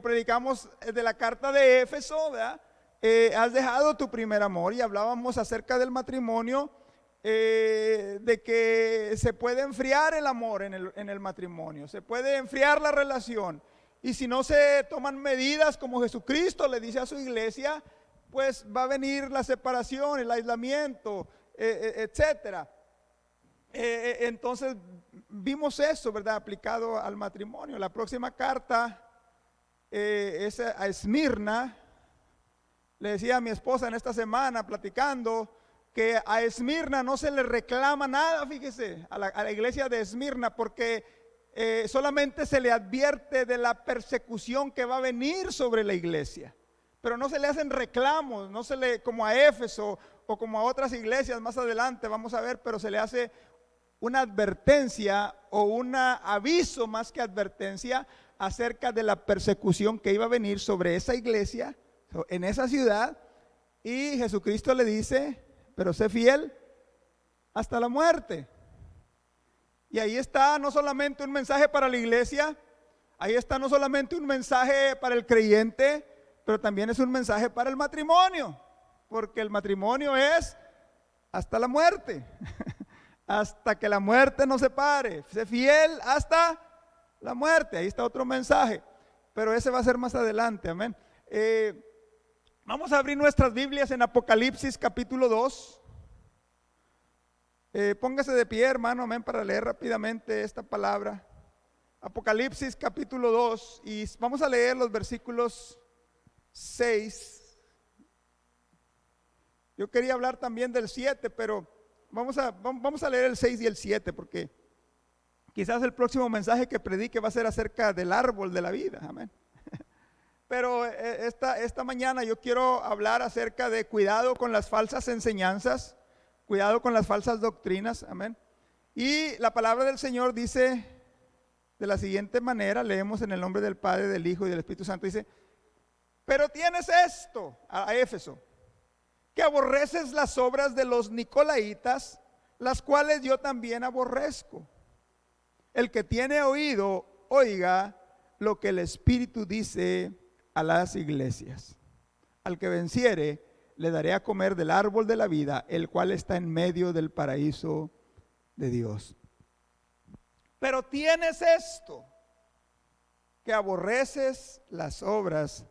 Predicamos de la carta de Éfeso, ¿verdad? Has dejado tu primer amor, y hablábamos acerca del matrimonio, de que se puede enfriar el amor en el matrimonio, se puede enfriar la relación, y si no se toman medidas como Jesucristo le dice a su iglesia, pues va a venir la separación, el aislamiento, etcétera. Entonces vimos eso, ¿verdad? Aplicado al matrimonio. La próxima carta es a Esmirna. Le decía a mi esposa en esta semana platicando que a Esmirna no se le reclama nada, fíjese, a la iglesia de Esmirna, porque solamente se le advierte de la persecución que va a venir sobre la iglesia, pero no se le hacen reclamos, no se le, como a Éfeso o como a otras iglesias más adelante vamos a ver, pero se le hace una advertencia o un aviso más que advertencia acerca de la persecución que iba a venir sobre esa iglesia, en esa ciudad. Y Jesucristo le dice, pero sé fiel hasta la muerte. Y ahí está no solamente un mensaje para la iglesia, ahí está no solamente un mensaje para el creyente, pero también es un mensaje para el matrimonio, porque el matrimonio es hasta la muerte, hasta que la muerte nos separe. Sé fiel hasta la muerte. Ahí está otro mensaje, pero ese va a ser más adelante, amén. Vamos a abrir nuestras Biblias en Apocalipsis capítulo 2. Póngase de pie, hermano, amén, para leer rápidamente esta palabra. Apocalipsis capítulo 2, y vamos a leer los versículos 6. Yo quería hablar también del 7, pero vamos a leer el 6 y el 7, porque quizás el próximo mensaje que predique va a ser acerca del árbol de la vida, amén. Pero esta mañana yo quiero hablar acerca de cuidado con las falsas enseñanzas, cuidado con las falsas doctrinas, amén. Y la palabra del Señor dice de la siguiente manera, leemos en el nombre del Padre, del Hijo y del Espíritu Santo, dice, pero tienes esto, a Éfeso, que aborreces las obras de los nicolaitas, las cuales yo también aborrezco. El que tiene oído, oiga lo que el Espíritu dice a las iglesias. Al que venciere, le daré a comer del árbol de la vida, el cual está en medio del paraíso de Dios. Pero tienes esto, que aborreces las obras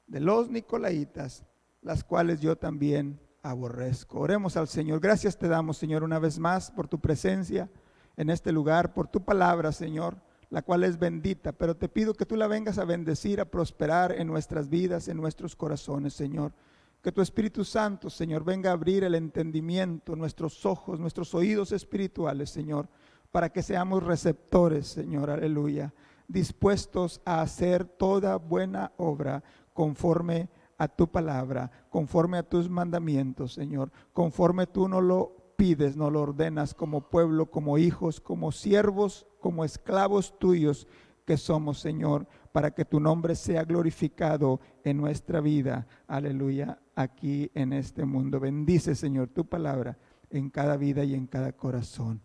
de los nicolaitas, las cuales yo también aborrezco. Oremos al Señor. Gracias te damos, Señor, una vez más por tu presencia en este lugar, por tu palabra, Señor, la cual es bendita, pero te pido que tú la vengas a bendecir, a prosperar en nuestras vidas, en nuestros corazones, Señor. Que tu Espíritu Santo, Señor, venga a abrir el entendimiento, nuestros ojos, nuestros oídos espirituales, Señor, para que seamos receptores, Señor, aleluya, dispuestos a hacer toda buena obra conforme a tu palabra, conforme a tus mandamientos, Señor, conforme tú nos lo pides, nos lo ordenas como pueblo, como hijos, como siervos, como esclavos tuyos que somos, Señor, para que tu nombre sea glorificado en nuestra vida, aleluya, aquí en este mundo. Bendice, Señor, tu palabra en cada vida y en cada corazón.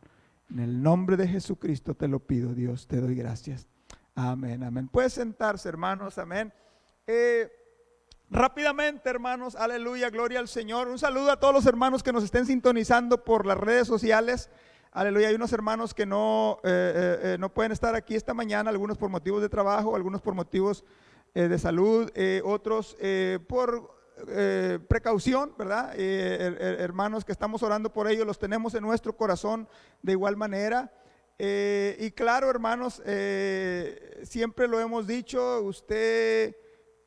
En el nombre de Jesucristo te lo pido, Dios, te doy gracias. Amén, amén. Puedes sentarse, hermanos, amén. Rápidamente, hermanos, aleluya, gloria al Señor. Un saludo a todos los hermanos que nos estén sintonizando por las redes sociales. Aleluya, hay unos hermanos que no pueden estar aquí esta mañana, algunos por motivos de trabajo, algunos por motivos de salud, otros por precaución, ¿verdad? Hermanos que estamos orando por ellos, los tenemos en nuestro corazón de igual manera. Y claro, hermanos, siempre lo hemos dicho, usted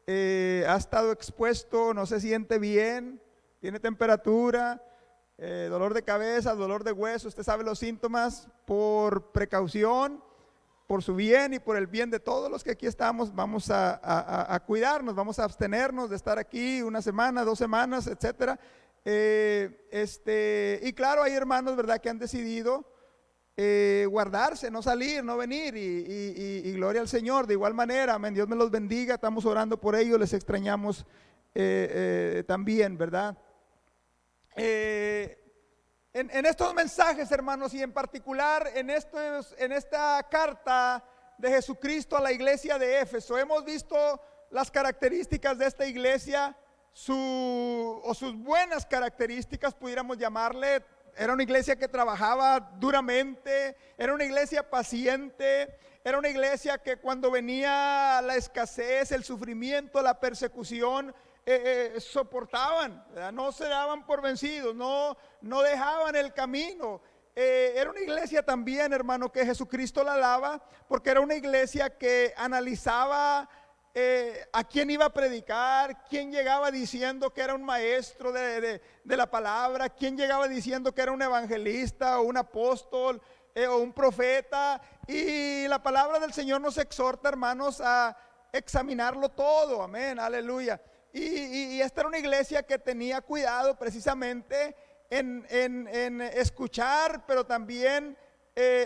ha estado expuesto, no se siente bien, tiene temperatura, dolor de cabeza, dolor de hueso, usted sabe los síntomas. Por precaución, por su bien y por el bien de todos los que aquí estamos, vamos a cuidarnos, vamos a abstenernos de estar aquí una semana, 2 semanas, etcétera. Y claro, hay hermanos, ¿verdad?, que han decidido guardarse, no salir, no venir, y gloria al Señor. De igual manera, amén, Dios me los bendiga, estamos orando por ellos, les extrañamos también, ¿verdad? En estos mensajes, hermanos, y en particular en esta carta de Jesucristo a la iglesia de Éfeso, hemos visto las características de esta iglesia, sus buenas características, pudiéramos llamarle. Era una iglesia que trabajaba duramente, era una iglesia paciente, era una iglesia que cuando venía la escasez, el sufrimiento, la persecución, soportaban, ¿verdad? No se daban por vencidos, no dejaban el camino. Era una iglesia también, hermano, que Jesucristo la alaba, porque era una iglesia que analizaba a quién iba a predicar, quién llegaba diciendo que era un maestro de la palabra, quién llegaba diciendo que era un evangelista o un apóstol o un profeta. Y la palabra del Señor nos exhorta, hermanos, a examinarlo todo, amén, aleluya. Y esta era una iglesia que tenía cuidado precisamente en escuchar, pero también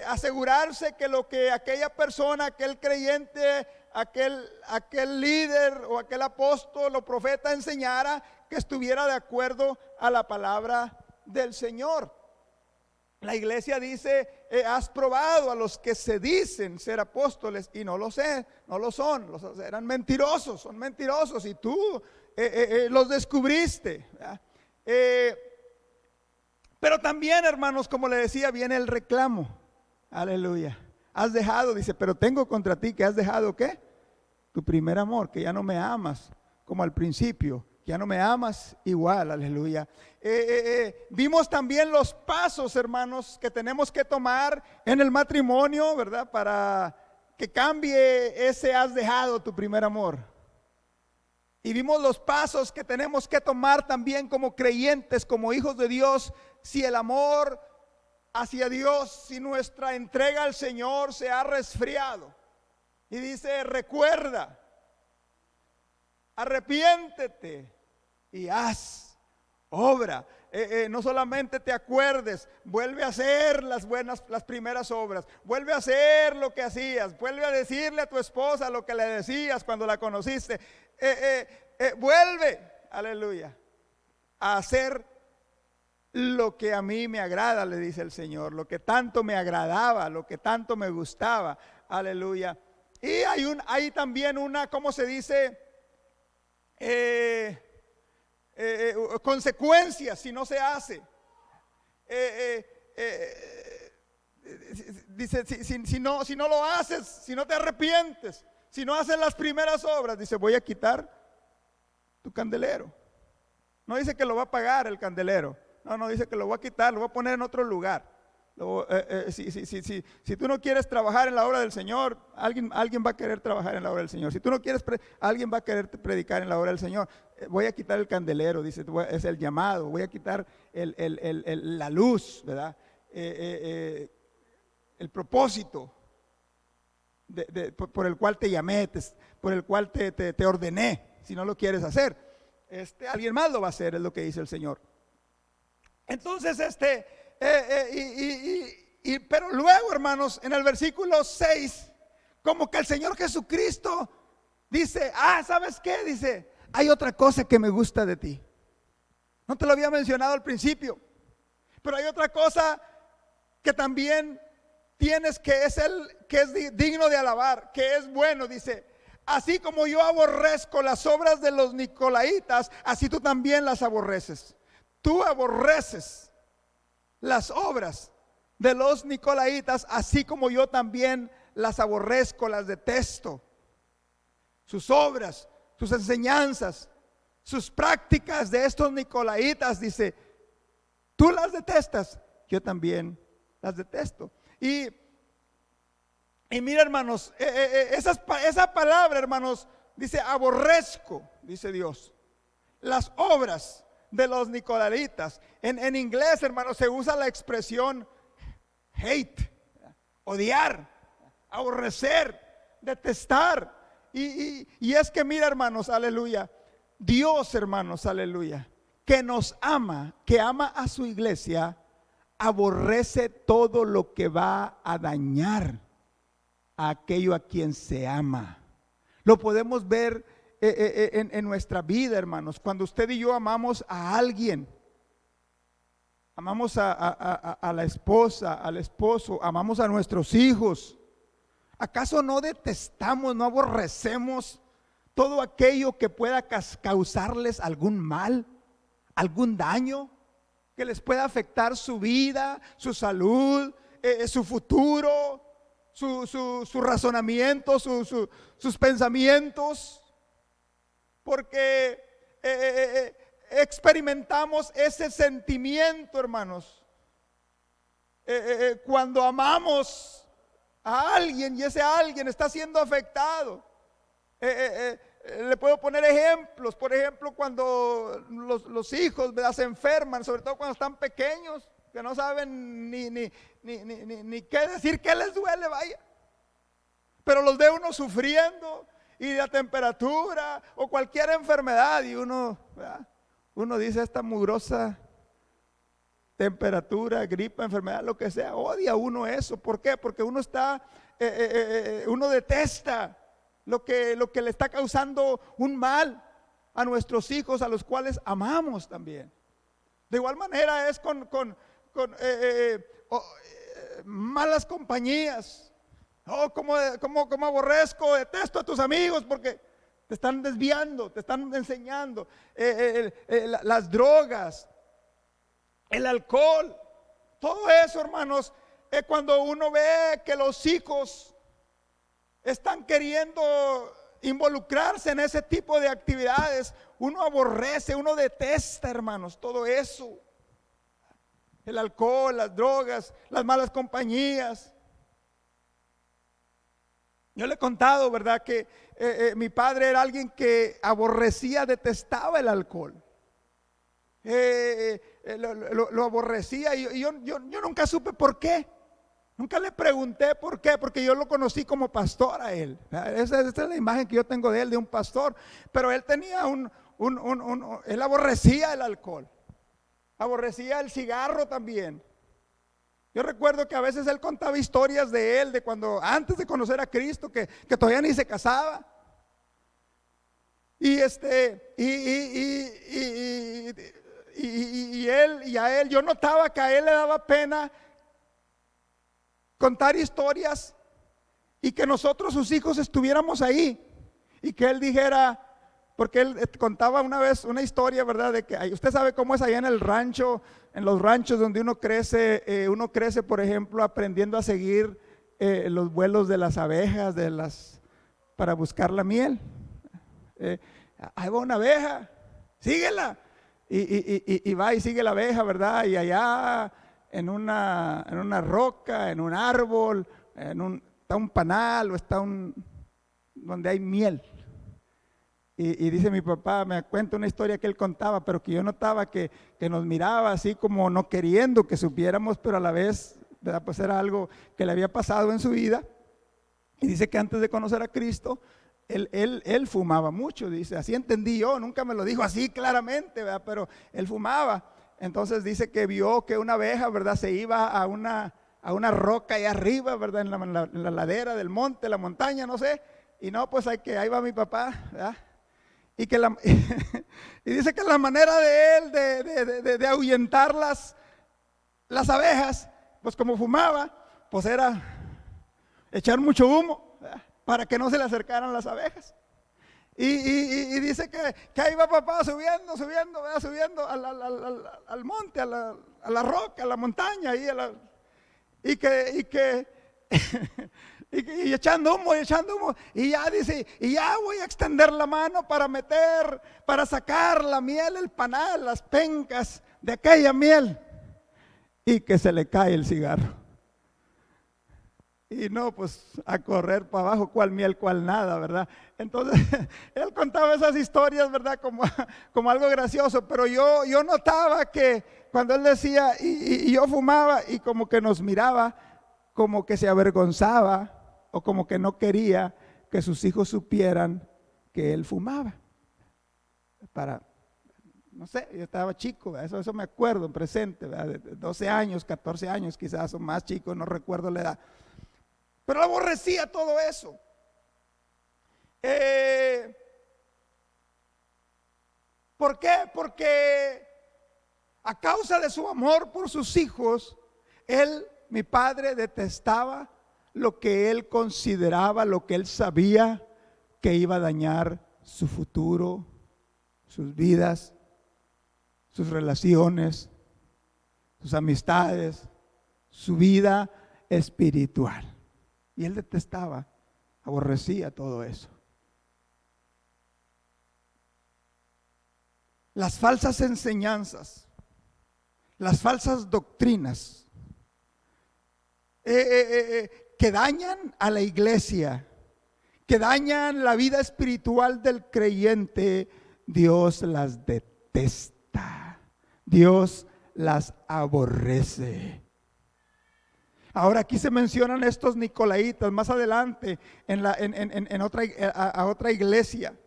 asegurarse que lo que aquella persona, aquel creyente, aquel líder o aquel apóstol o profeta enseñara, que estuviera de acuerdo a la palabra del Señor. La iglesia dice, has probado a los que se dicen ser apóstoles y no lo son, eran mentirosos, son mentirosos y tú los descubriste, ¿verdad? Pero también, hermanos, como le decía, viene el reclamo. Aleluya. Has dejado, dice, pero tengo contra ti que has dejado, ¿qué? Tu primer amor, que ya no me amas como al principio, que ya no me amas igual, aleluya. Vimos también los pasos, hermanos, que tenemos que tomar en el matrimonio, ¿verdad? Para que cambie ese has dejado tu primer amor. Y vimos los pasos que tenemos que tomar también como creyentes, como hijos de Dios, si el amor hacia Dios, si nuestra entrega al Señor se ha resfriado. Y dice, recuerda, arrepiéntete y haz obra. No solamente te acuerdes, vuelve a hacer las primeras obras, vuelve a hacer lo que hacías, vuelve a decirle a tu esposa lo que le decías cuando la conociste. Vuelve, aleluya, a hacer lo que a mí me agrada, le dice el Señor, lo que tanto me agradaba, lo que tanto me gustaba, aleluya. Y hay también una, ¿cómo se dice? Consecuencias si no se hace. Dice, si no lo haces, si no te arrepientes, si no haces las primeras obras, dice, voy a quitar tu candelero. No dice que lo va a pagar el candelero. No, dice que lo voy a quitar, lo voy a poner en otro lugar. Si tú no quieres trabajar en la obra del Señor, alguien va a querer trabajar en la obra del Señor. Si tú no quieres, alguien va a querer predicar en la obra del Señor. Voy a quitar el candelero, dice, es el llamado. Voy a quitar la luz, ¿verdad? El propósito por el cual te llamé, por el cual te ordené. Si no lo quieres hacer, alguien más lo va a hacer, es lo que dice el Señor. Entonces, pero luego, hermanos, en el versículo 6, como que el Señor Jesucristo dice, ¿sabes qué? Dice, hay otra cosa que me gusta de ti. No te lo había mencionado al principio, pero hay otra cosa que también tienes, que es digno de alabar, que es bueno. Dice, así como yo aborrezco las obras de los nicolaitas, así tú también las aborreces. Tú aborreces las obras de los nicolaitas, así como yo también las aborrezco, las detesto. Sus obras, sus enseñanzas, sus prácticas de estos nicolaitas, dice, tú las detestas, yo también las detesto. Y mira, hermanos, esa palabra, hermanos, dice aborrezco, dice Dios, las obras de los nicolaitas. En inglés, hermanos, se usa la expresión hate, odiar, aborrecer, detestar. Y es que mira, hermanos, aleluya, Dios, hermanos, aleluya, que nos ama, que ama a su iglesia, aborrece todo lo que va a dañar a aquello a quien se ama. Lo podemos ver en nuestra vida, hermanos. Cuando usted y yo amamos a alguien, amamos a la esposa, al esposo, amamos a nuestros hijos, ¿acaso no detestamos, no aborrecemos todo aquello que pueda causarles algún mal, algún daño, que les pueda afectar su vida, su salud, su futuro, su razonamiento, sus pensamientos, porque experimentamos ese sentimiento, hermanos, cuando amamos a alguien y ese alguien está siendo afectado. Le puedo poner ejemplos. Por ejemplo, cuando los hijos, ¿verdad?, se enferman, sobre todo cuando están pequeños, que no saben ni qué decir, qué les duele, vaya. Pero los ve uno sufriendo, y la temperatura o cualquier enfermedad, y uno dice, esta mugrosa temperatura, gripa, enfermedad, lo que sea, odia uno eso. ¿Por qué? Porque uno uno detesta lo que le está causando un mal a nuestros hijos, a los cuales amamos también. De igual manera es con malas compañías. Oh, como aborrezco, detesto a tus amigos porque te están desviando, te están enseñando. Las drogas, el alcohol, todo eso, hermanos, es cuando uno ve que los hijos están queriendo involucrarse en ese tipo de actividades. Uno aborrece, uno detesta, hermanos, todo eso. El alcohol, las drogas, las malas compañías. Yo le he contado, ¿verdad?, que mi padre era alguien que aborrecía, detestaba el alcohol. Lo aborrecía, y yo nunca supe por qué. Nunca le pregunté por qué, porque yo lo conocí como pastor a él. Esa es la imagen que yo tengo de él, de un pastor. Pero él tenía él aborrecía el alcohol, aborrecía el cigarro también. Yo recuerdo que a veces él contaba historias de él, de cuando antes de conocer a Cristo, que todavía ni se casaba. Y a él, yo notaba que a él le daba pena contar historias y que nosotros, sus hijos, estuviéramos ahí, y que él dijera, porque él contaba una vez una historia, ¿verdad?, de que usted sabe cómo es allá en el rancho, en los ranchos donde uno crece, por ejemplo, aprendiendo a seguir los vuelos de las abejas, para buscar la miel. Ahí va una abeja, síguela, y va y sigue la abeja, ¿verdad? Y allá en una roca, en un árbol, está un panal, o está donde hay miel. Y dice mi papá, me cuenta una historia que él contaba, pero que yo notaba que nos miraba así como no queriendo que supiéramos, pero a la vez, ¿verdad?, pues era algo que le había pasado en su vida. Y dice que antes de conocer a Cristo, él fumaba mucho, dice, así entendí yo, nunca me lo dijo así claramente, ¿verdad?, pero él fumaba. Entonces dice que vio que una abeja, ¿verdad?, se iba a una roca ahí arriba, ¿verdad?, en la ladera del monte, la montaña, no sé. Y no, pues ahí va mi papá, ¿verdad? Y dice que la manera de él de ahuyentar las abejas, pues como fumaba, pues era echar mucho humo, ¿verdad?, para que no se le acercaran las abejas. Y dice que ahí va papá subiendo, ¿verdad?, subiendo al monte, a la roca, a la montaña, y echando humo, y ya dice, y ya voy a extender la mano para sacar la miel, el panal, las pencas de aquella miel, y que se le cae el cigarro. Y no, pues a correr para abajo, cuál miel, cuál nada, ¿verdad? Entonces, él contaba esas historias, ¿verdad?, como algo gracioso, pero yo notaba que cuando él decía, y yo fumaba, y como que nos miraba, como que se avergonzaba, o como que no quería que sus hijos supieran que él fumaba. No sé, yo estaba chico, ¿verdad? Eso me acuerdo, presente, ¿verdad?, de 12 años, 14 años quizás, o más chico, no recuerdo la edad. Pero aborrecía todo eso. ¿Por qué? Porque a causa de su amor por sus hijos, mi padre, detestaba lo que él consideraba, lo que él sabía que iba a dañar su futuro, sus vidas, sus relaciones, sus amistades, su vida espiritual. Y él detestaba, aborrecía todo eso. Las falsas enseñanzas, las falsas doctrinas que dañan a la iglesia, que dañan la vida espiritual del creyente, Dios las detesta, Dios las aborrece. Ahora aquí se mencionan estos nicolaitas, más adelante en otra iglesia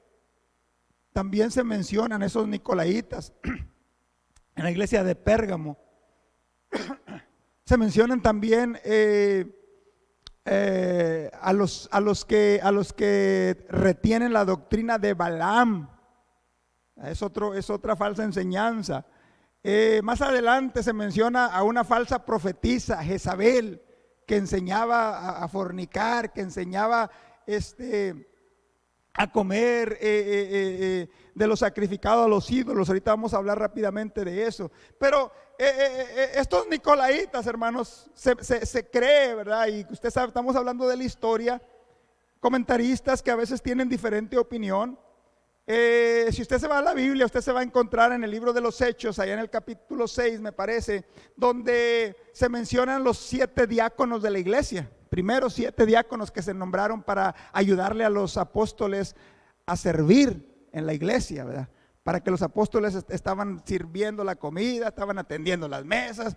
también se mencionan esos nicolaitas. En la iglesia de Pérgamo se mencionan también a los que retienen la doctrina de Balaam. Es otra falsa enseñanza. Más adelante se menciona a una falsa profetisa, Jezabel, que enseñaba a fornicar, que enseñaba a comer de lo sacrificado a los ídolos. Ahorita vamos a hablar rápidamente de eso. Pero estos nicolaitas, hermanos, se cree, ¿verdad? Y usted sabe, estamos hablando de la historia. Comentaristas que a veces tienen diferente opinión. Si usted se va a la Biblia, usted se va a encontrar en el libro de los Hechos, allá en el capítulo 6, me parece, donde se mencionan los 7 diáconos de la iglesia. Primero 7 diáconos que se nombraron para ayudarle a los apóstoles a servir en la iglesia, ¿verdad? Para que los apóstoles estaban sirviendo la comida, estaban atendiendo las mesas,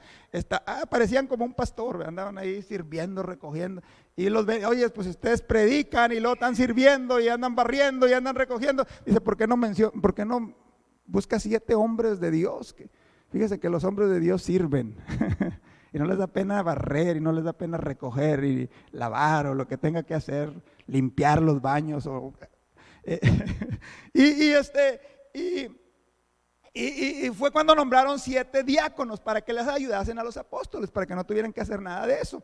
parecían como un pastor, ¿verdad? Andaban ahí sirviendo, recogiendo. Y los ven, oye, pues ustedes predican y luego están sirviendo y andan barriendo y andan recogiendo. Dice, ¿por qué no busca 7 hombres de Dios? Fíjese que los hombres de Dios sirven. Y no les da pena barrer, y no les da pena recoger y lavar o lo que tenga que hacer, limpiar los baños. Y fue cuando nombraron 7 diáconos para que les ayudasen a los apóstoles, para que no tuvieran que hacer nada de eso.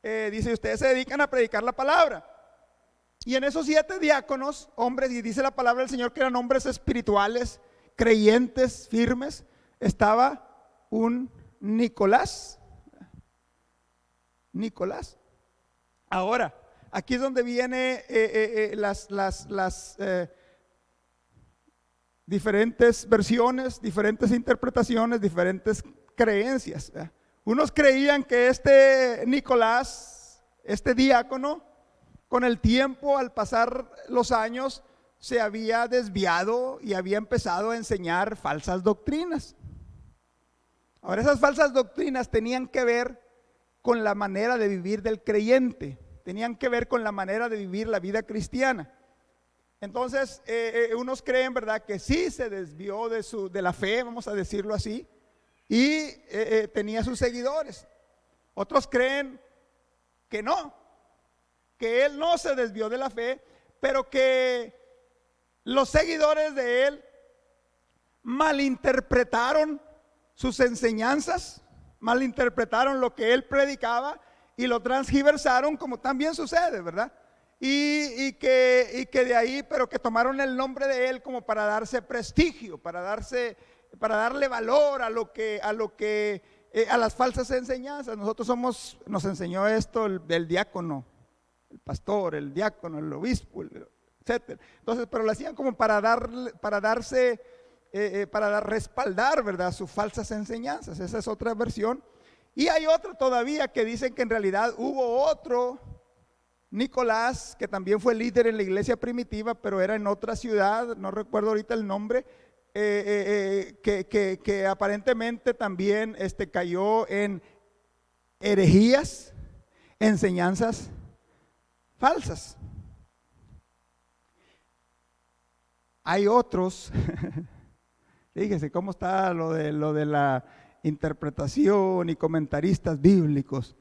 Dice, ustedes se dedican a predicar la palabra. Y en esos 7 diáconos, hombres, y dice la palabra del Señor que eran hombres espirituales, creyentes, firmes, estaba un Nicolás. Ahora, aquí es donde viene las diferentes versiones, diferentes interpretaciones, diferentes creencias. Unos creían que este Nicolás, este diácono, con el tiempo, al pasar los años, se había desviado y había empezado a enseñar falsas doctrinas. Ahora, esas falsas doctrinas tenían que ver con la manera de vivir del creyente, tenían que ver con la manera de vivir la vida cristiana. Entonces, unos creen, ¿verdad?, que sí se desvió de la fe, vamos a decirlo así, y tenía sus seguidores. Otros creen que no, que él no se desvió de la fe, pero que los seguidores de él malinterpretaron sus enseñanzas, malinterpretaron lo que él predicaba y lo transgiversaron, como también sucede, ¿verdad? Y que de ahí, pero que tomaron el nombre de él como para darse prestigio, para darle valor a las falsas enseñanzas. Nos enseñó esto el diácono, el pastor, el diácono, el obispo, etcétera. Entonces, pero lo hacían como para respaldar, ¿verdad?, sus falsas enseñanzas. Esa es otra versión. Y hay otra todavía que dicen que en realidad hubo otro Nicolás, que también fue líder en la iglesia primitiva, pero era en otra ciudad, no recuerdo ahorita el nombre, que aparentemente también cayó en herejías, enseñanzas falsas. Hay otros, fíjese cómo está lo de la interpretación y comentaristas bíblicos.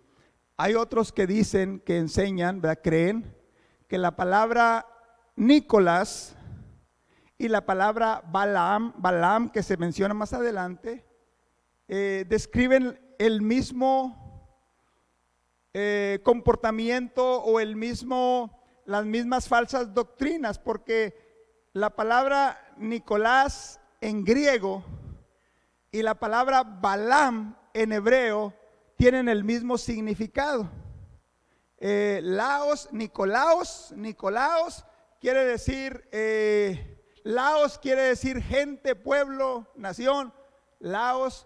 Hay otros que dicen, que enseñan, ¿verdad?, creen que la palabra Nicolás y la palabra Balaam, que se menciona más adelante, describen el mismo comportamiento o las mismas falsas doctrinas, porque la palabra Nicolás en griego y la palabra Balaam en hebreo tienen el mismo significado. Nicolaos quiere decir, Laos quiere decir gente, pueblo, nación. Laos,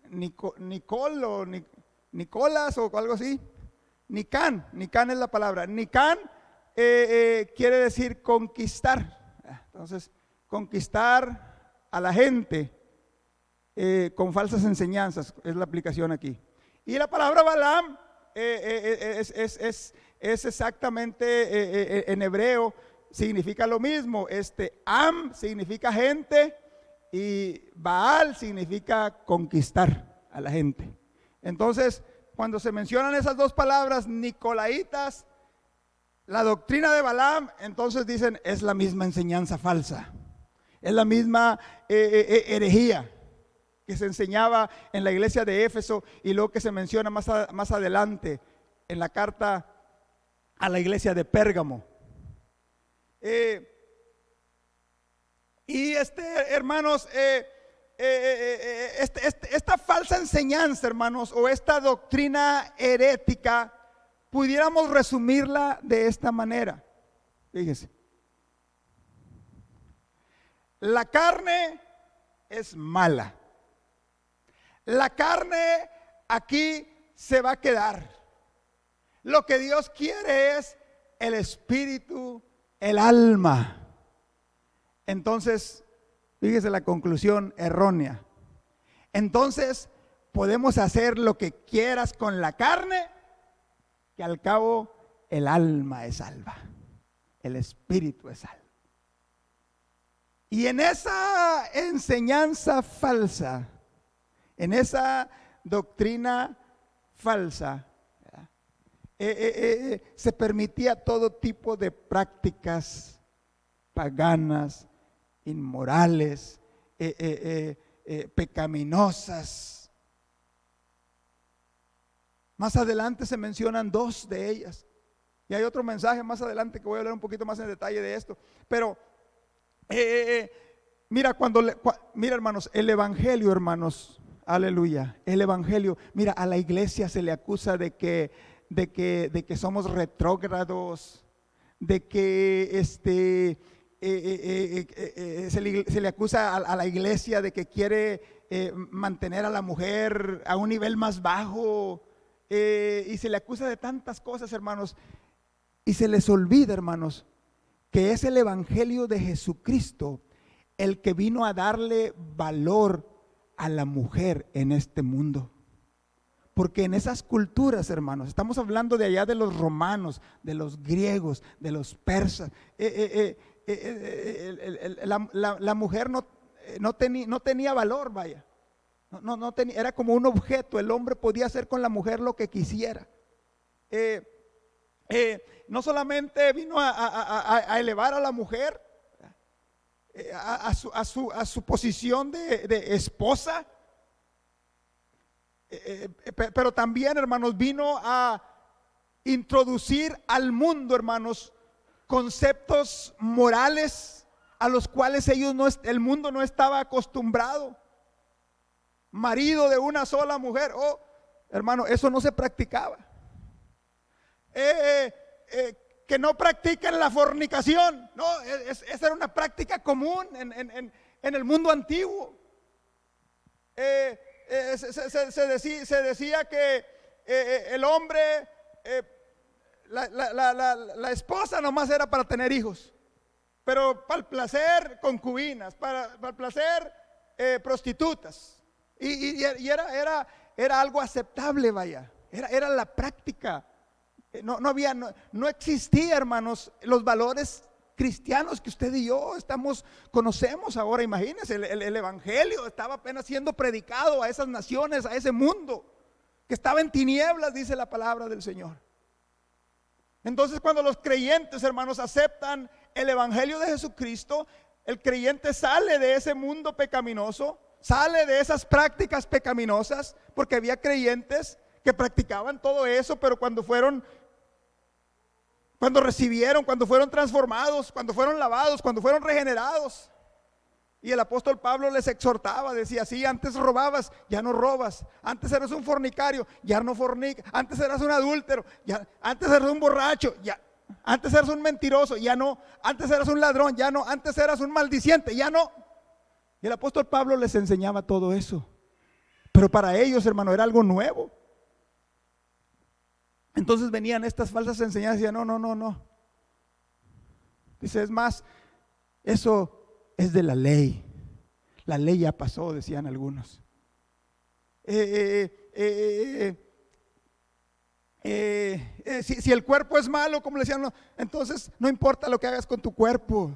Nicolás o algo así. Nican es la palabra. Nican quiere decir conquistar. Entonces, conquistar a la gente con falsas enseñanzas es la aplicación aquí. Y la palabra Balaam es exactamente en hebreo, significa lo mismo. Am significa gente y Baal significa conquistar a la gente. Entonces, cuando se mencionan esas dos palabras, nicolaitas, la doctrina de Balaam, entonces dicen, es la misma enseñanza falsa, es la misma herejía que se enseñaba en la iglesia de Éfeso y luego que se menciona más adelante en la carta a la iglesia de Pérgamo. Hermanos, esta falsa enseñanza, hermanos, o esta doctrina herética, pudiéramos resumirla de esta manera. Fíjese, la carne es mala. La carne aquí se va a quedar. Lo que Dios quiere es el espíritu, el alma. Entonces, fíjese la conclusión errónea. Entonces, podemos hacer lo que quieras con la carne, que al cabo el alma es salva, el espíritu es salvo. Y en esa enseñanza falsa, en esa doctrina falsa, se permitía todo tipo de prácticas paganas, inmorales, pecaminosas. Más adelante se mencionan dos de ellas. Y hay otro mensaje más adelante que voy a hablar un poquito más en detalle de esto. Pero mira, mira, hermanos, el evangelio, hermanos, aleluya, el evangelio, mira, a la iglesia se le acusa de que somos retrógrados, de que se le acusa a la iglesia de que quiere mantener a la mujer a un nivel más bajo, y se le acusa de tantas cosas, hermanos, y se les olvida, hermanos, que es el evangelio de Jesucristo el que vino a darle valor a la mujer en este mundo. Porque en esas culturas, hermanos, estamos hablando de allá de los romanos, de los griegos, de los persas, la mujer no tenía valor, vaya. No tenía, era como un objeto. El hombre podía hacer con la mujer lo que quisiera. No solamente vino a elevar a la mujer a su posición de esposa, pero también, hermanos, vino a introducir al mundo, hermanos, conceptos morales a los cuales el mundo no estaba acostumbrado. Marido de una sola mujer, hermano, eso no se practicaba. Que no practiquen la fornicación, no, esa era una práctica común en el mundo antiguo. Se decía que el hombre, la esposa nomás era para tener hijos, pero para el placer concubinas, para el placer prostitutas, y era algo aceptable, vaya, era la práctica. No existía, hermanos, los valores cristianos que usted y yo conocemos ahora. Imagínense, el evangelio estaba apenas siendo predicado a esas naciones, a ese mundo que estaba en tinieblas, dice la palabra del Señor. Entonces, cuando los creyentes, hermanos, aceptan el evangelio de Jesucristo, el creyente sale de ese mundo pecaminoso, sale de esas prácticas pecaminosas, porque había creyentes que practicaban todo eso, pero cuando fueron cuando recibieron, cuando fueron transformados, cuando fueron lavados, cuando fueron regenerados. Y el apóstol Pablo les exhortaba, decía: sí, antes robabas, ya no robas. Antes eras un fornicario, ya no fornicas. Antes eras un adúltero, ya. Antes eras un borracho, ya. Antes eras un mentiroso, ya no. Antes eras un ladrón, ya no. Antes eras un maldiciente, ya no. Y el apóstol Pablo les enseñaba todo eso. Pero para ellos, hermano, era algo nuevo. Entonces venían estas falsas enseñanzas y decían: no. Dice: es más, eso es de la ley. La ley ya pasó, decían algunos. Si el cuerpo es malo, como le decían, no, entonces no importa lo que hagas con tu cuerpo.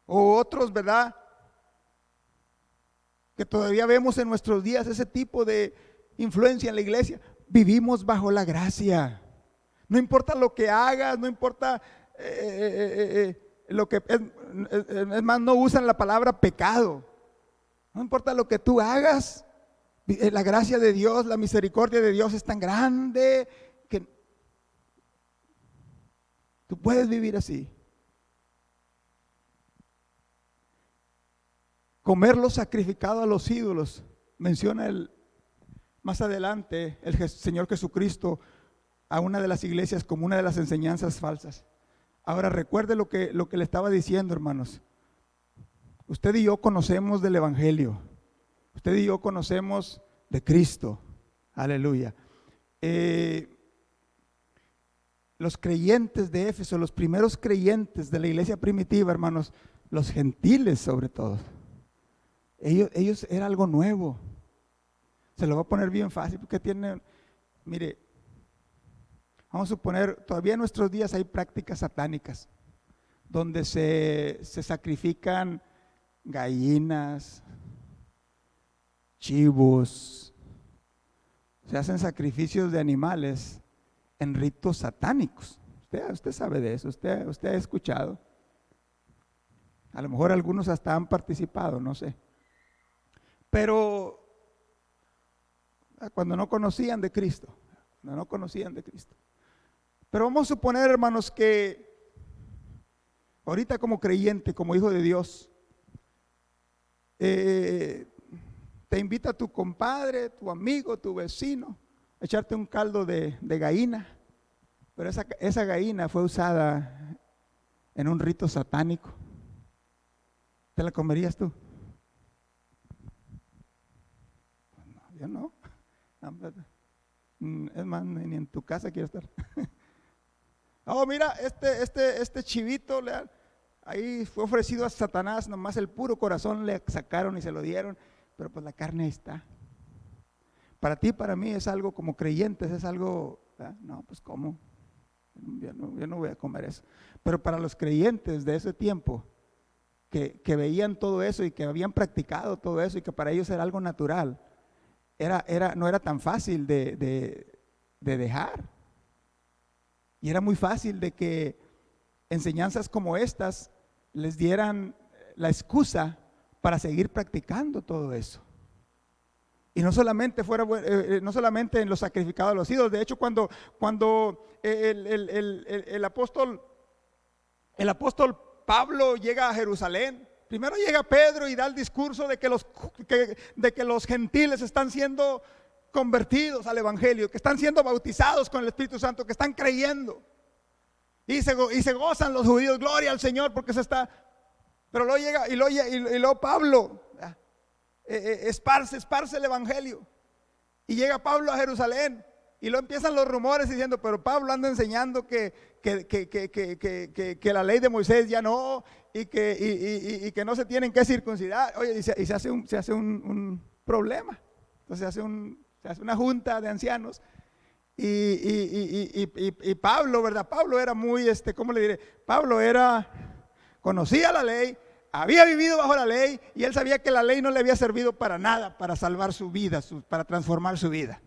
O otros, ¿verdad?, que todavía vemos en nuestros días ese tipo de influencia en la iglesia. Vivimos bajo la gracia. No importa lo que hagas, no importa lo que es más, no usan la palabra pecado. No importa lo que tú hagas, la gracia de Dios, la misericordia de Dios es tan grande que tú puedes vivir así. Comer lo sacrificado a los ídolos, menciona más adelante el Señor Jesucristo a una de las iglesias como una de las enseñanzas falsas. Ahora recuerde lo que le estaba diciendo, hermanos. Usted y yo conocemos del Evangelio. Usted y yo conocemos de Cristo. Aleluya. Los creyentes de Éfeso, los primeros creyentes de la iglesia primitiva, hermanos, los gentiles sobre todo, ellos era algo nuevo. Se lo voy a poner bien fácil porque mire, vamos a suponer, todavía en nuestros días hay prácticas satánicas donde se sacrifican gallinas, chivos, se hacen sacrificios de animales en ritos satánicos. Usted sabe de eso, usted ha escuchado. A lo mejor algunos hasta han participado, no sé. Pero cuando no conocían de Cristo, Pero vamos a suponer, hermanos, que ahorita como creyente, como hijo de Dios, te invita tu compadre, tu amigo, tu vecino a echarte un caldo de gallina, pero esa gallina fue usada en un rito satánico. ¿Te la comerías tú? No, yo no. Es más, ni en tu casa quiero estar. Oh, mira, este chivito ahí fue ofrecido a Satanás, nomás el puro corazón le sacaron y se lo dieron, pero pues la carne ahí está. Para ti, para mí es algo como creyentes, es algo, ¿verdad? No, pues ¿cómo? Yo no voy a comer eso. Pero para los creyentes de ese tiempo, que veían todo eso y que habían practicado todo eso y que para ellos era algo natural, no era tan fácil de dejar. Y era muy fácil de que enseñanzas como estas les dieran la excusa para seguir practicando todo eso. Y no solamente no solamente en los sacrificados a los ídolos. De hecho, cuando el apóstol Pablo llega a Jerusalén, primero llega Pedro y da el discurso de que los gentiles están siendo convertidos al Evangelio, que están siendo bautizados con el Espíritu Santo, que están creyendo. Y se gozan los judíos, gloria al Señor, porque pero luego llega y luego Pablo esparce el Evangelio. Y llega Pablo a Jerusalén y luego empiezan los rumores diciendo: pero Pablo anda enseñando que la ley de Moisés ya no, y que no se tienen que circuncidar. Oye, y se hace un problema. Entonces se hace una junta de ancianos y Pablo, ¿verdad? Pablo era muy, ¿cómo le diré? Pablo conocía la ley, había vivido bajo la ley y él sabía que la ley no le había servido para nada, para salvar su vida, para transformar su vida.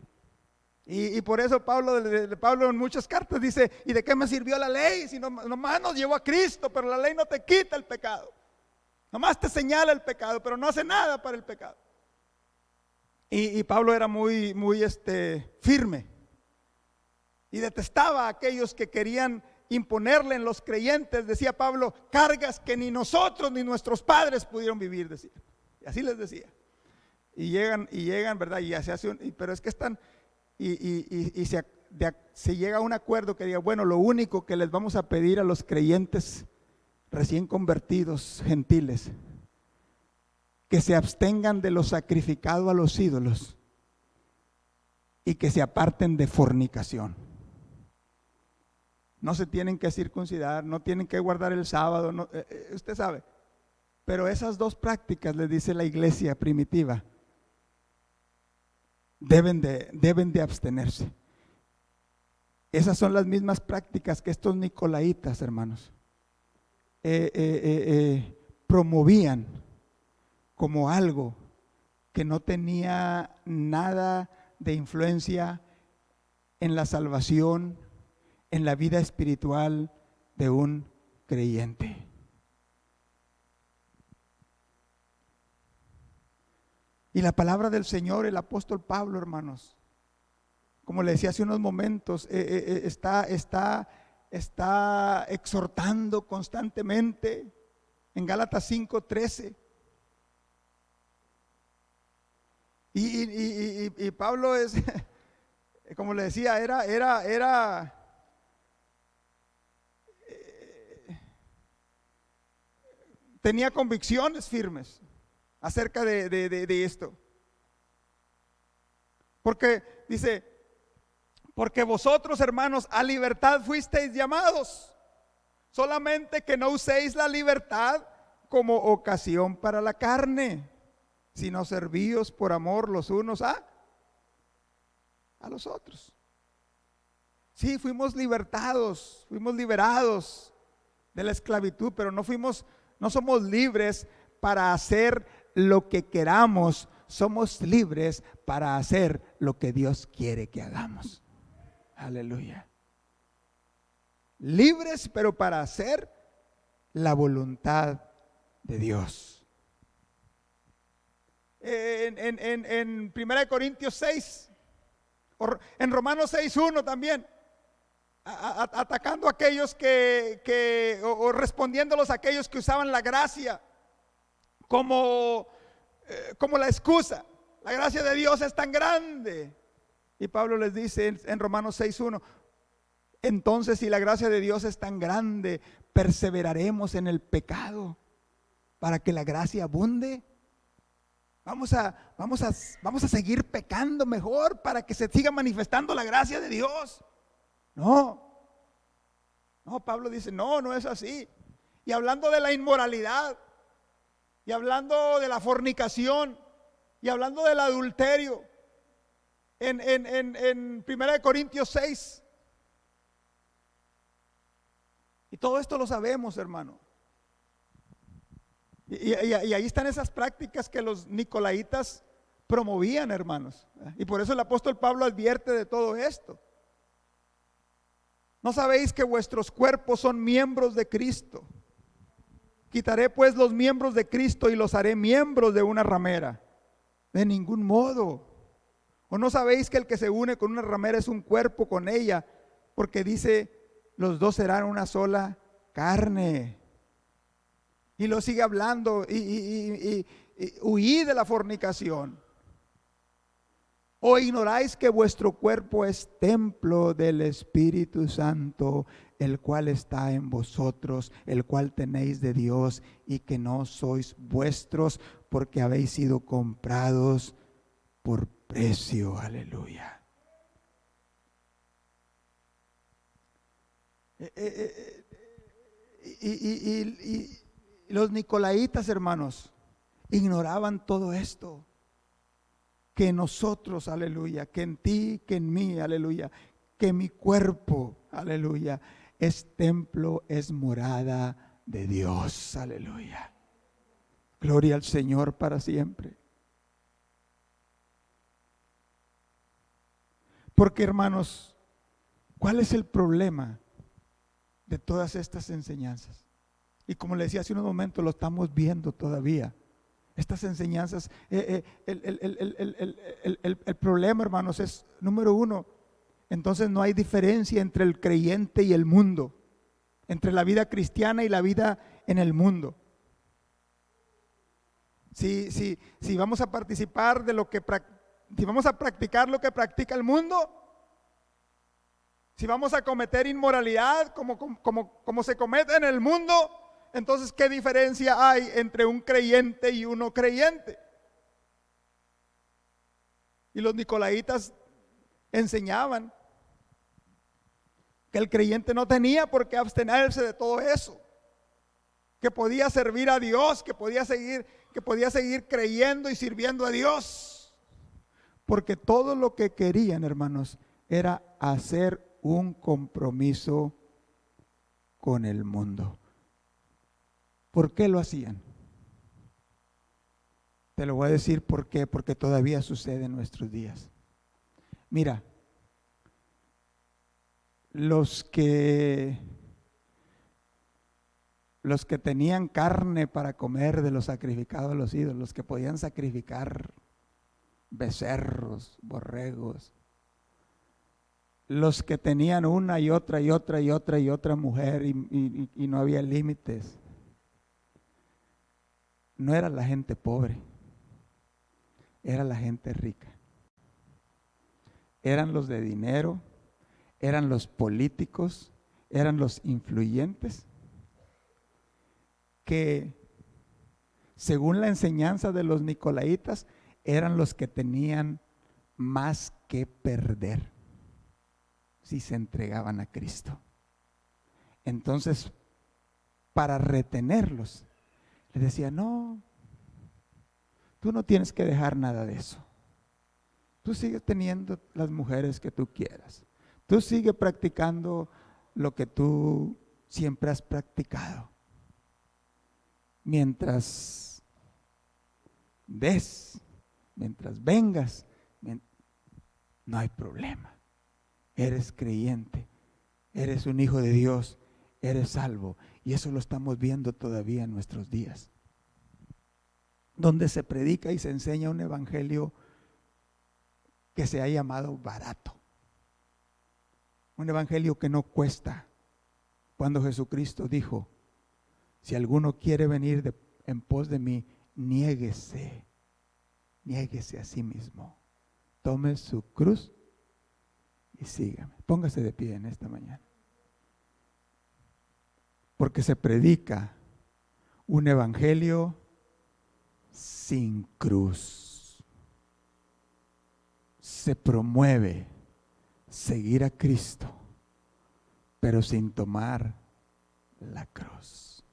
Y por eso Pablo en muchas cartas dice: ¿y de qué me sirvió la ley? Si nomás nos llevó a Cristo, pero la ley no te quita el pecado. Nomás te señala el pecado, pero no hace nada para el pecado. Y Pablo era muy firme. y detestaba a aquellos que querían imponerle en los creyentes, decía Pablo, cargas que ni nosotros ni nuestros padres pudieron vivir, decía. Y así les decía. Y llegan, ¿verdad? Y ya se hace pero es que están, se llega a un acuerdo que diga, bueno, lo único que les vamos a pedir a los creyentes recién convertidos, gentiles, que se abstengan de lo sacrificado a los ídolos y que se aparten de fornicación. No se tienen que circuncidar, no tienen que guardar el sábado, no, usted sabe. Pero esas dos prácticas, le dice la iglesia primitiva, deben de abstenerse. Esas son las mismas prácticas que estos nicolaitas, hermanos, promovían como algo que no tenía nada de influencia en la salvación, en la vida espiritual de un creyente. Y la palabra del Señor, el apóstol Pablo, hermanos, como le decía hace unos momentos, está exhortando constantemente en Gálatas 5:13. Y Pablo es, como le decía, tenía convicciones firmes acerca de esto. Porque dice, porque vosotros, hermanos, a libertad fuisteis llamados, solamente que no uséis la libertad como ocasión para la carne, sino servíos por amor los unos a los otros. Sí, fuimos libertados, fuimos liberados de la esclavitud, pero no somos libres para hacer lo que queramos, somos libres para hacer lo que Dios quiere que hagamos. Aleluya. Libres, pero para hacer la voluntad de Dios. En 1 Corintios 6, en Romanos 6:1 también, atacando a aquellos o respondiéndolos a aquellos que usaban la gracia como la excusa. La gracia de Dios es tan grande. Y Pablo les dice en Romanos 6:1, entonces si la gracia de Dios es tan grande, perseveraremos en el pecado para que la gracia abunde. Vamos a seguir pecando mejor para que se siga manifestando la gracia de Dios. No, Pablo dice, no es así. Y hablando de la inmoralidad, y hablando de la fornicación, y hablando del adulterio, en 1 Corintios 6. Y todo esto lo sabemos, hermano. Y ahí están esas prácticas que los nicolaitas promovían, hermanos. Y por eso el apóstol Pablo advierte de todo esto. ¿No sabéis que vuestros cuerpos son miembros de Cristo? Quitaré pues los miembros de Cristo y los haré miembros de una ramera. De ningún modo. ¿O no sabéis que el que se une con una ramera es un cuerpo con ella? Porque dice, los dos serán una sola carne. Y lo sigue hablando, y huid de la fornicación. ¿O ignoráis que vuestro cuerpo es templo del Espíritu Santo, el cual está en vosotros, el cual tenéis de Dios, y que no sois vuestros, porque habéis sido comprados por precio? Aleluya. Y los nicolaitas, hermanos, ignoraban todo esto. Que nosotros, aleluya, que en ti, que en mí, aleluya, que mi cuerpo, aleluya, es templo, es morada de Dios, aleluya. Gloria al Señor para siempre. Porque, hermanos, ¿cuál es el problema de todas estas enseñanzas? Y como le decía hace unos momentos, lo estamos viendo todavía. Estas enseñanzas, el problema, hermanos, es, número uno, entonces no hay diferencia entre el creyente y el mundo, entre la vida cristiana y la vida en el mundo. Si vamos a participar de si vamos a practicar lo que practica el mundo, si vamos a cometer inmoralidad como se comete en el mundo, entonces ¿qué diferencia hay entre un creyente y un no creyente? Y los nicolaitas enseñaban que el creyente no tenía por qué abstenerse de todo eso, que podía servir a Dios, que podía seguir creyendo y sirviendo a Dios, porque todo lo que querían, hermanos, era hacer un compromiso con el mundo. ¿Por qué lo hacían? Te lo voy a decir por qué, porque todavía sucede en nuestros días. Mira, los que tenían carne para comer de los sacrificados a los ídolos, los que podían sacrificar becerros, borregos, los que tenían una y otra mujer y no había límites, no era la gente pobre, era la gente rica. Eran los de dinero, eran los políticos, eran los influyentes, que según la enseñanza de los nicolaitas eran los que tenían más que perder si se entregaban a Cristo. Entonces, para retenerlos, les decía: no, tú no tienes que dejar nada de eso. Tú sigues teniendo las mujeres que tú quieras. Tú sigues practicando lo que tú siempre has practicado. Mientras mientras vengas, no hay problema. Eres creyente, eres un hijo de Dios, eres salvo. Y eso lo estamos viendo todavía en nuestros días, donde se predica y se enseña un evangelio que se ha llamado barato, un evangelio que no cuesta, cuando Jesucristo dijo: si alguno quiere venir en pos de mí, niéguese a sí mismo, tome su cruz y sígame. Póngase de pie en esta mañana, porque se predica un evangelio sin cruz. Se promueve seguir a Cristo, pero sin tomar la cruz.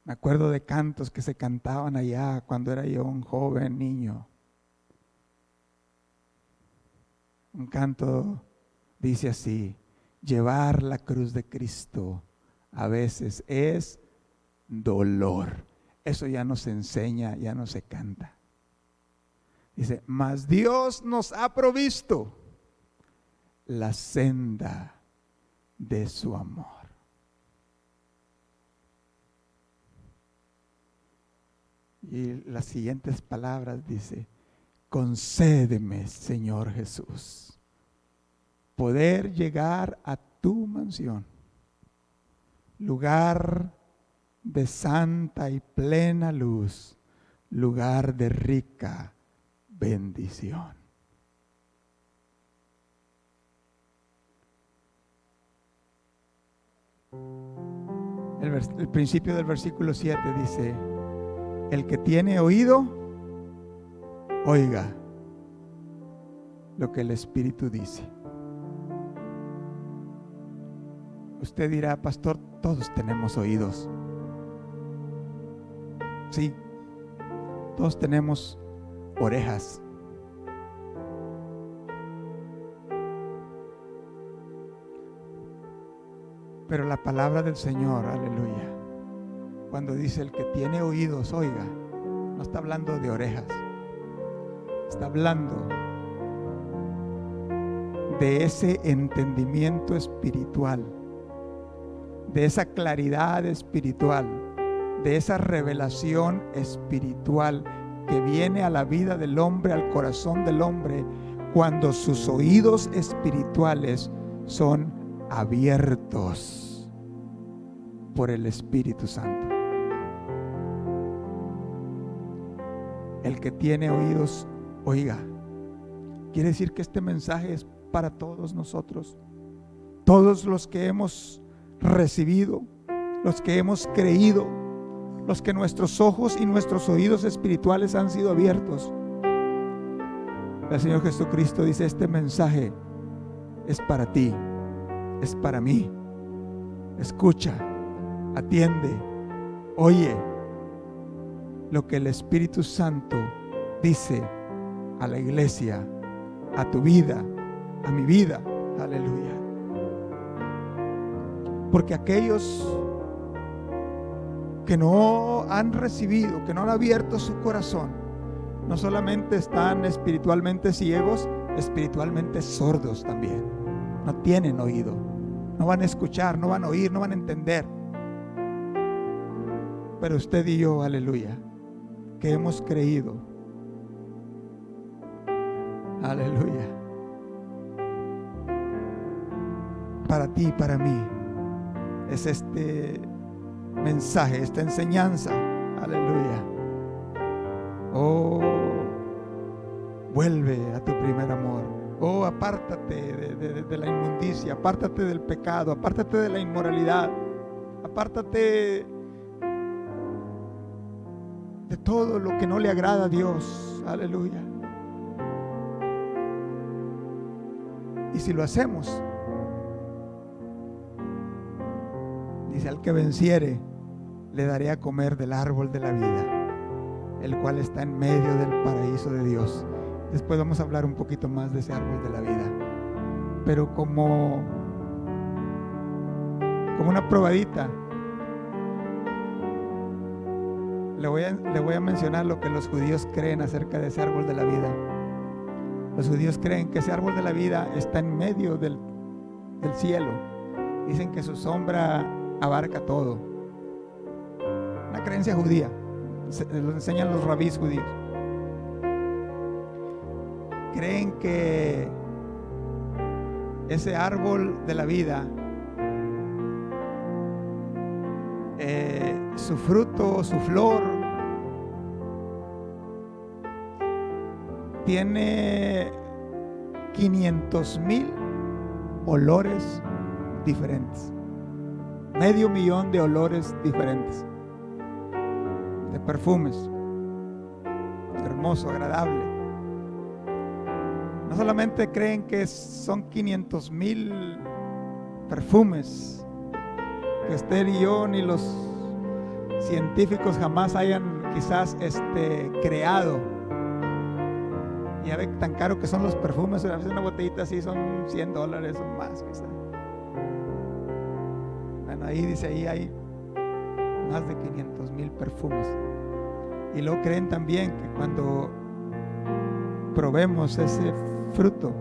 Me acuerdo de cantos que se cantaban allá cuando era yo un joven niño. Un canto dice así: llevar la cruz de Cristo a veces es dolor. Eso ya no se enseña, ya no se canta. Dice: mas Dios nos ha provisto la senda de su amor. Y las siguientes palabras dice: concédeme, Señor Jesús, poder llegar a tu mansión, lugar de santa y plena luz, lugar de rica bendición. El principio del versículo 7 dice: el que tiene oído, oiga lo que el Espíritu dice. Usted dirá: pastor, todos tenemos oídos. Sí, todos tenemos orejas. Pero la palabra del Señor, aleluya, cuando dice el que tiene oídos, oiga, no está hablando de orejas, está hablando de ese entendimiento espiritual, de esa claridad espiritual, de esa revelación espiritual que viene a la vida del hombre, al corazón del hombre, cuando sus oídos espirituales son abiertos por el Espíritu Santo. El que tiene oídos, oiga. Quiere decir que este mensaje es para todos nosotros, todos los que hemos recibido, los que hemos creído, los que nuestros ojos y nuestros oídos espirituales han sido abiertos. El Señor Jesucristo dice: este mensaje es para ti, es para mí. Escucha, atiende, oye lo que el Espíritu Santo dice a la iglesia, a tu vida, a mi vida. Aleluya. Porque aquellos que no han recibido, que no han abierto su corazón, no solamente están espiritualmente ciegos, espiritualmente sordos también. No tienen oído, no van a escuchar, no van a oír, no van a entender. Pero usted y yo, aleluya, que hemos creído, aleluya, para ti y para mí es este mensaje, esta enseñanza. Aleluya. Oh, vuelve a tu primer amor. Oh, apártate de la inmundicia, apártate del pecado, apártate de la inmoralidad, apártate de todo lo que no le agrada a Dios. Aleluya. Y si lo hacemos, dice: al que venciere, le daré a comer del árbol de la vida, el cual está en medio del paraíso de Dios. Después vamos a hablar un poquito más de ese árbol de la vida. Pero como una probadita, le voy a mencionar lo que los judíos creen acerca de ese árbol de la vida. Los judíos creen que ese árbol de la vida está en medio del cielo. Dicen que su sombra abarca todo. Una creencia judía, lo enseñan los rabís judíos. Creen que ese árbol de la vida, su fruto, su flor, tiene 500,000 olores diferentes. 500,000 de olores diferentes, de perfumes, hermoso, agradable. No solamente creen que son 500,000 perfumes que usted y yo ni los científicos jamás hayan quizás creado. Y ya ve tan caro que son los perfumes. A veces una botellita así son $100 o más quizás. Bueno, ahí dice, ahí hay más de 500,000 perfumes. Y luego creen también que cuando probemos ese fruto,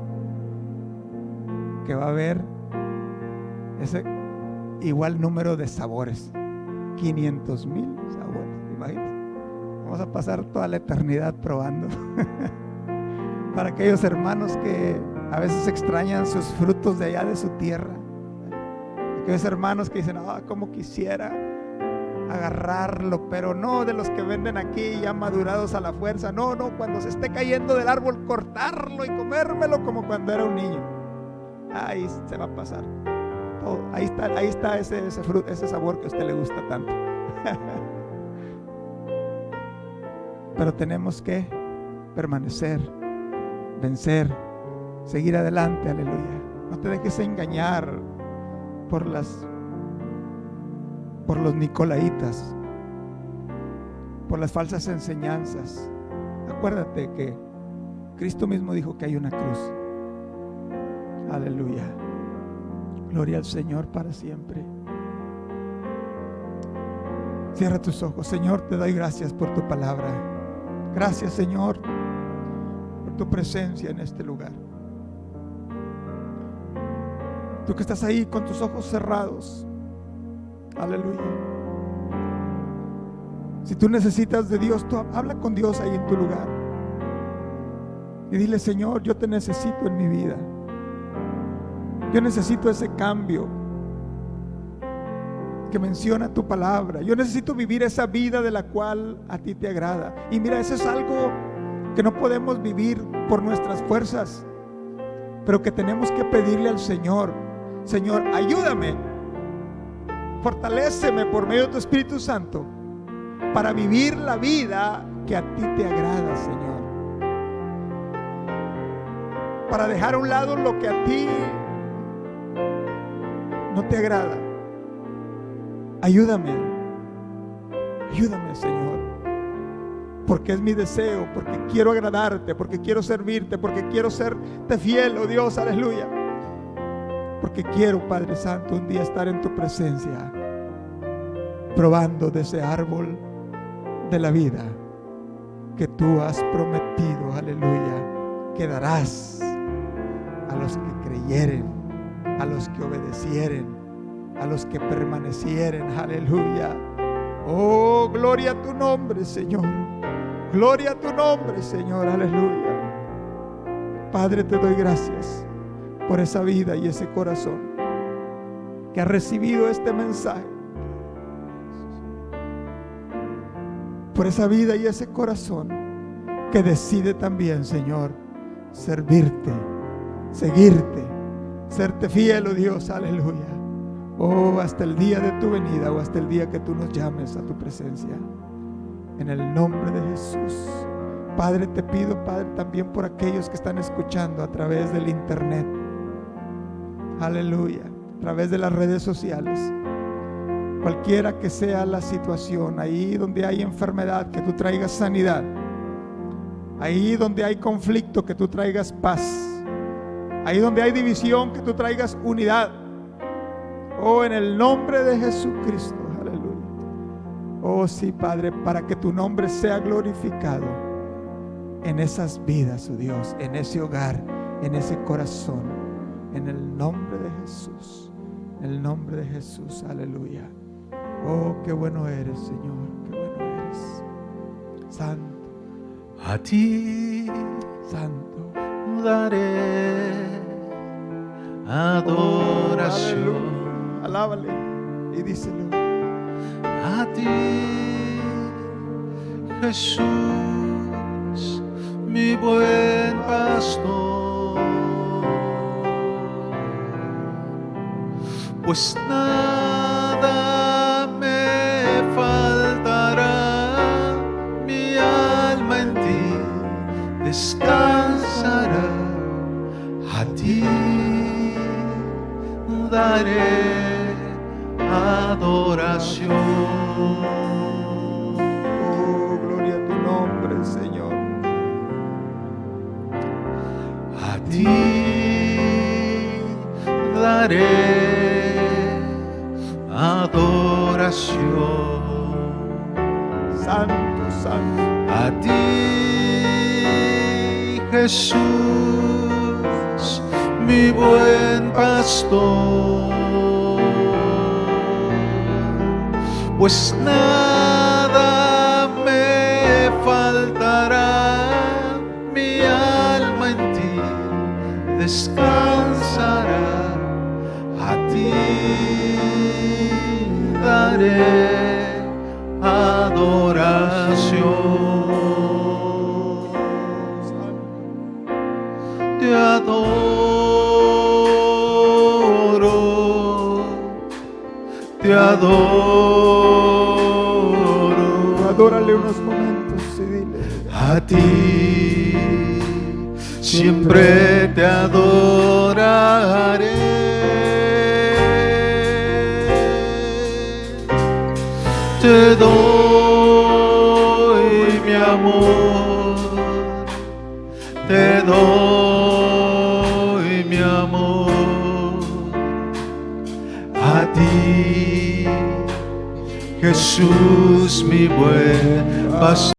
que va a haber ese igual número de sabores, 500,000 sabores. Imagínense, vamos a pasar toda la eternidad probando. Para aquellos hermanos que a veces extrañan sus frutos de allá de su tierra, aquellos hermanos que dicen: cómo quisiera agarrarlo, pero no de los que venden aquí ya madurados a la fuerza. No, cuando se esté cayendo del árbol, cortarlo y comérmelo como cuando era un niño. Ahí se va a pasar todo. Ahí está ese fruto, ese sabor que a usted le gusta tanto. Pero tenemos que permanecer, vencer, seguir adelante. Aleluya. No te dejes engañar por los nicolaitas, por las falsas enseñanzas. Acuérdate que Cristo mismo dijo que hay una cruz. Aleluya. Gloria al Señor para siempre. Cierra tus ojos. Señor, te doy gracias por tu palabra. Gracias, Señor, por tu presencia en este lugar. Tú que estás ahí con tus ojos cerrados. Aleluya. Si tú necesitas de Dios, tú habla con Dios ahí en tu lugar. Y dile: Señor, yo te necesito en mi vida. Yo necesito ese cambio que menciona tu palabra. Yo necesito vivir esa vida de la cual a ti te agrada. Y mira, eso es algo que no podemos vivir por nuestras fuerzas, pero que tenemos que pedirle al Señor: Señor, ayúdame, fortaléceme por medio de tu Espíritu Santo para vivir la vida que a ti te agrada, Señor. Para dejar a un lado lo que a ti no te agrada. Ayúdame, Señor, porque es mi deseo, porque quiero agradarte, porque quiero servirte, porque quiero serte fiel, oh Dios, aleluya. Porque quiero, Padre Santo, un día estar en tu presencia, probando de ese árbol de la vida que tú has prometido, aleluya, que darás a los que creyeren, a los que obedecieren, a los que permanecieren, aleluya. Oh, gloria a tu nombre, Señor. Gloria a tu nombre, Señor, aleluya. Padre, te doy gracias por esa vida y ese corazón que ha recibido este mensaje, por esa vida y ese corazón que decide también, Señor, servirte, seguirte, serte fiel, oh Dios, aleluya. Oh, hasta el día de tu venida, o hasta el día que tú nos llames a tu presencia, en el nombre de Jesús. Padre, te pido, Padre, también por aquellos que están escuchando a través del internet, aleluya, a través de las redes sociales, cualquiera que sea la situación, ahí donde hay enfermedad, que tú traigas sanidad, ahí donde hay conflicto, que tú traigas paz, ahí donde hay división, que tú traigas unidad. Oh, en el nombre de Jesucristo, aleluya. Oh sí, Padre, para que tu nombre sea glorificado en esas vidas, oh Dios, en ese hogar, en ese corazón, en el nombre de Jesús, en el nombre de Jesús, aleluya. Oh, qué bueno eres, Señor, qué bueno eres. Santo, a ti santo, daré adoración. aleluya. Alábale y díselo. A ti, Jesús, mi buen pastor, pues nada me faltará, mi alma en ti descansará. A ti daré adoración. Oh, gloria a tu nombre, Señor. A ti daré adoración. Santo, santo. A ti, Jesús, mi buen pastor, pues nada me faltará, mi alma en ti descansará. A ti daré adoración. Te adoro, te adoro. Adórale unos momentos y dile: A ti siempre te adoraré. Te doy mi amor, te doy mi amor. A ti, Jesús, mi buen pastor.